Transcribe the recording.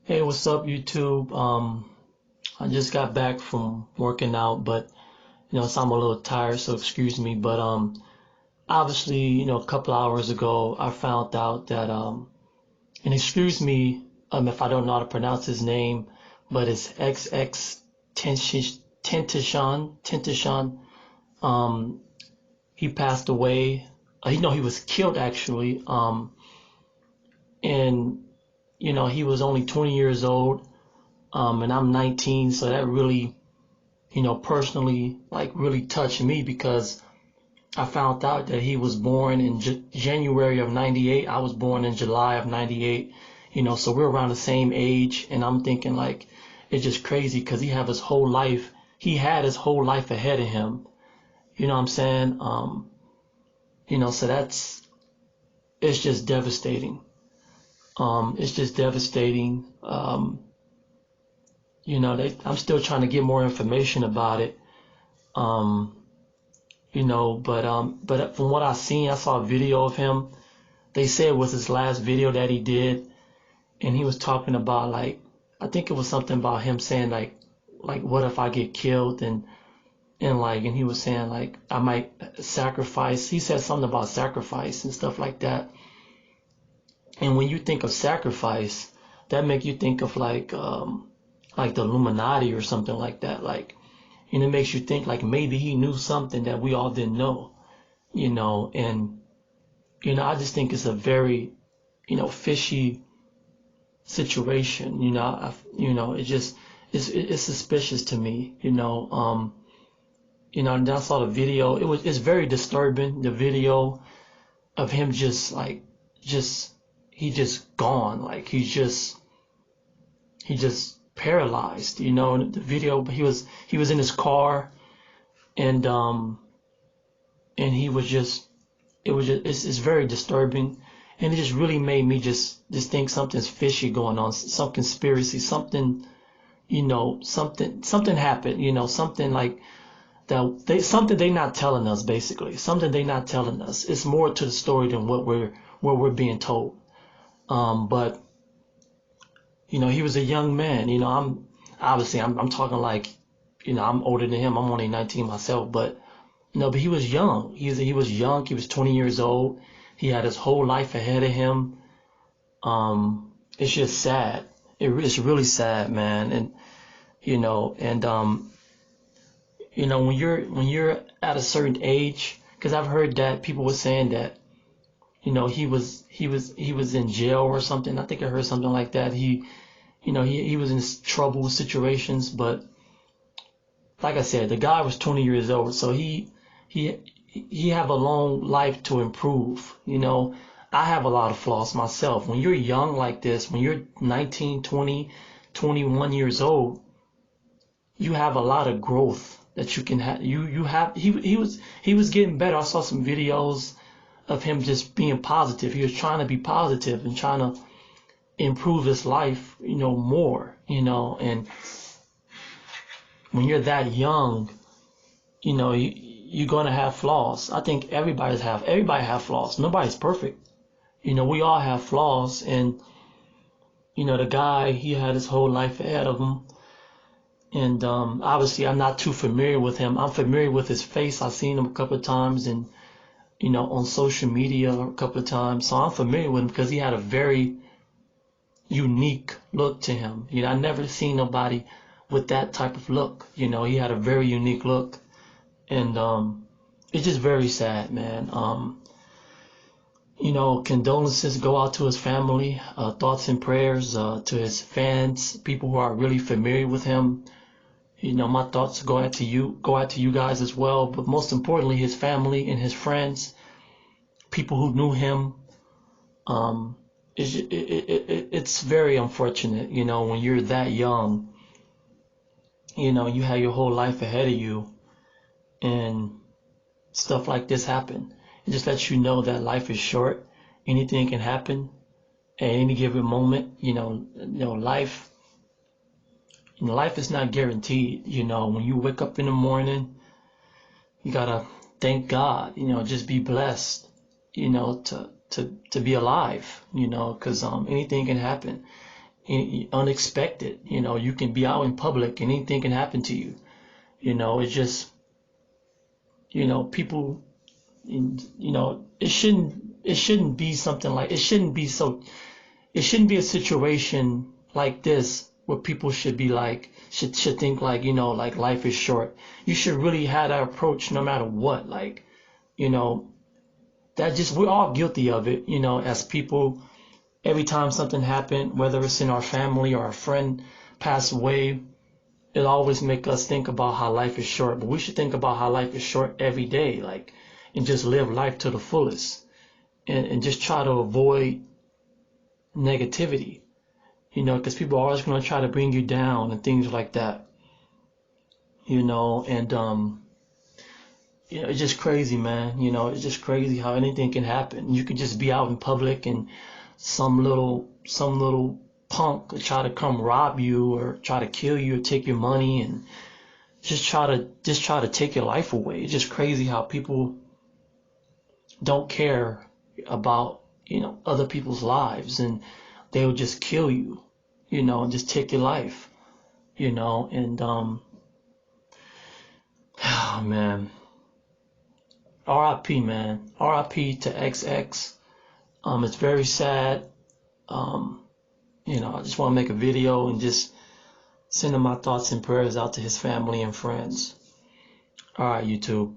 Hey, what's up, YouTube? I just got back from working out, but so I'm a little tired, so excuse me. But obviously, a couple hours ago, I found out that and excuse me, if I don't know how to pronounce his name, but it's Xxxtentacion. Um, he passed away. He was killed actually. And he was only 20 years old. And I'm 19, so that really personally, like really touched me because I found out that he was born in January of 98. I was born in July of 98, so we're around the same age. And I'm thinking like, it's just crazy because he had his whole life ahead of him. You know what I'm saying? So it's just devastating. It's just devastating. I'm still trying to get more information about it. Um, but from what I seen, I saw a video of him. They said it was his last video that he did, and he was talking about like, I think it was something about him saying like what if I get killed, and he was saying like I might sacrifice. He said something about sacrifice and stuff like that. And when you think of sacrifice, that make you think of like the Illuminati or something like that, and it makes you think like maybe he knew something that we all didn't know, and I just think it's a very, fishy situation. It just it's suspicious to me. And I saw the video. It's very disturbing. The video of him just he just gone. Like he just paralyzed. In the video, he was in his car, and he was just it's very disturbing, and it just really made me just think something's fishy going on, some conspiracy, something, something happened, something like that, something they not telling us, basically something they not telling us. It's more to the story than what we're being told. But he was a young man. I'm talking like, I'm older than him. I'm only 19 myself, but no, but he was young. He was young. He was 20 years old. He had his whole life ahead of him. It's just sad. It's really sad, man. And when you're at a certain age, because I've heard that people were saying that he was in jail or something. I think I heard something like that. He was in trouble situations, but like I said, the guy was 20 years old, so he he have a long life to improve. I have a lot of flaws myself. When you're young like this, when you're 19, 20, 21 years old, you have a lot of growth that you can have. You have he was getting better. I saw some videos of him just being positive. He was trying to be positive and trying to improve his life, more, and when you're that young, you're gonna have flaws. I think everybody have flaws. Nobody's perfect. We all have flaws, and the guy, he had his whole life ahead of him, and obviously I'm not too familiar with him. I'm familiar with his face. I've seen him a couple of times, and on social media a couple of times, so I'm familiar with him because he had a very unique look to him. I never seen nobody with that type of look. He had a very unique look, and it's just very sad, man. Condolences go out to his family, thoughts and prayers to his fans, people who are really familiar with him. My thoughts go out to you guys as well, but most importantly, his family and his friends, people who knew him. It's very unfortunate, when you're that young, you have your whole life ahead of you, and stuff like this happen. It just lets you know that life is short. Anything can happen at any given moment. Life is not guaranteed. When you wake up in the morning, you gotta thank God. Just be blessed. To be alive. Because anything can happen. unexpected. You know, you can be out in public and anything can happen to you. You know, it's just, you know, people, you know, it shouldn't be something like, it shouldn't be a situation like this where people should be like, should think like, you know, like life is short. You should really have that approach no matter what. Like, you know, that just, we're all guilty of it, you know, as people. Every time something happened, whether it's in our family or a friend passed away, it always make us think about how life is short. But we should think about how life is short every day, like, and just live life to the fullest, and just try to avoid negativity, you know, because people are always going to try to bring you down and things like that, you know. And you know, it's just crazy, man. You know, it's just crazy how anything can happen. You can just be out in public and some little punk could try to come rob you or try to kill you or take your money and just try to take your life away. It's just crazy how people don't care about, you know, other people's lives, and they'll just kill you, you know, and just take your life, you know. And oh man, RIP, man. RIP to XX. It's very sad. Um, you know, I just want to make a video and just sending my thoughts and prayers out to his family and friends. All right, YouTube.